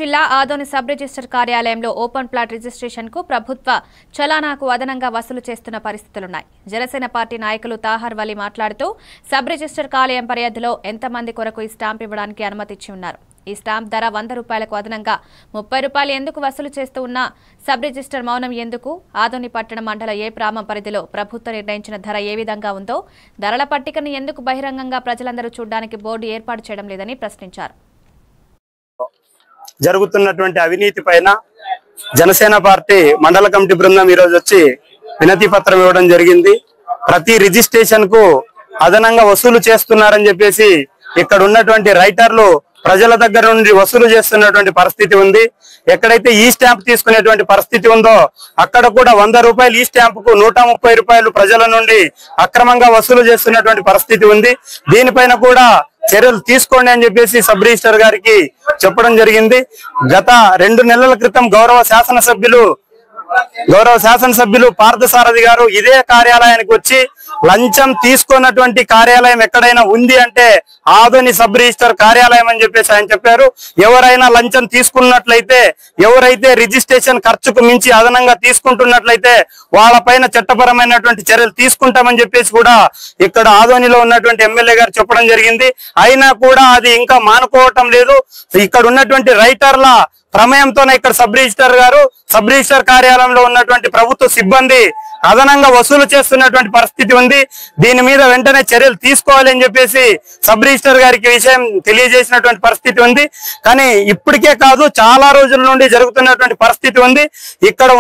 జిల్లా Adoni sub register కార్యాలయంలో open plot registration కు ప్రభుత్వ చలానాకు అదనంగా వసూలు చేస్తున్న పరిస్థితులున్నాయి. జనసేన పార్టీ నాయకులు తాహర్ వలి మాట్లాడుతూ సబ్ రిజిస్టర్ కార్యాలయం పరిధిలో ఎంతమంది కొరకు ఈ స్టాంప్ ఇవ్వడానికి అనుమతి ఇచ్చి ఉన్నారు. ఈ స్టాంప్ ధర 100 రూపాయలకు అదనంగా 30 రూపాయలు ఎందుకు వసూలు చేస్తూ ఉన్న సబ్ రిజిస్టర్ మౌనం ఎందుకు? ఆదోని పట్టణ మండల ఏ గ్రామం పరిధిలో ప్రభుత్వం నిర్ణయించిన ధర ఏ విధంగా ఉందో ధరల పట్టికను ఎందుకు బహిరంగంగా ప్రజలందరూ చూడడానికి బోర్డు ఏర్పాటు చేయడం లేదని ప్రశ్నించారు. జరుగుతున్నటువంటి అవినీతి పైన జనసేన పార్టీ మండల కమిటీ బృందం ఈ రోజు వచ్చి వినతి పత్రం ఇవ్వడం జరిగింది. ప్రతి రిజిస్ట్రేషన్ కు అదనంగా వసూలు చేస్తున్నారని చెప్పేసి ఇక్కడ ఉన్నటువంటి రైటర్లు ప్రజల దగ్గర నుండి వసూలు చేస్తున్నటువంటి పరిస్థితి ఉంది. ఎక్కడైతే ఈ స్టాంప్ తీసుకునేటువంటి పరిస్థితి ఉందో అక్కడ కూడా 100 రూపాయలు ఈ స్టాంప్ కు 130 రూపాయలు ప్రజల నుండి అక్రమంగా వసూలు చేస్తున్నటువంటి పరిస్థితి ఉంది. దీనిపైన కూడా చర్యలు తీసుకోండి అని చెప్పేసి సబ్ రిజిస్టర్ గారికి చెప్పడం జరిగింది. గత 2 నెలల క్రితం గౌరవ శాసనసభ్యులు పార్థసారథి గారు ఇదే కార్యాలయానికి వచ్చి లంచం తీసుకున్నటువంటి కార్యాలయం ఎక్కడైనా ఉంది అంటే ఆదోని సబ్ రిజిస్టర్ కార్యాలయం అని చెప్పేసి ఆయన చెప్పారు. ఎవరైనా లంచం తీసుకున్నట్లయితే, ఎవరైతే రిజిస్ట్రేషన్ ఖర్చుకు మించి అదనంగా తీసుకుంటున్నట్లయితే వాళ్ళపైన చట్టపరమైనటువంటి చర్యలు తీసుకుంటామని చెప్పేసి కూడా ఇక్కడ ఆదోనిలో ఉన్నటువంటి ఎమ్మెల్యే గారు చెప్పడం జరిగింది. అయినా కూడా అది ఇంకా మానుకోవటం లేదు. ఇక్కడ ఉన్నటువంటి రైటర్ల ప్రమేయంతోనే ఇక్కడ సబ్ రిజిస్టర్ కార్యాలయంలో ఉన్నటువంటి ప్రభుత్వ సిబ్బంది అదనంగా వసూలు చేస్తున్నటువంటి పరిస్థితి ఉంది. దీని మీద వెంటనే చర్యలు తీసుకోవాలి అని చెప్పేసి సబ్ రిజిస్టర్ గారికి విషయం తెలియజేసినటువంటి పరిస్థితి ఉంది. కానీ ఇప్పటికే కాదు, చాలా రోజుల నుండి జరుగుతున్నటువంటి పరిస్థితి ఉంది. ఇక్కడ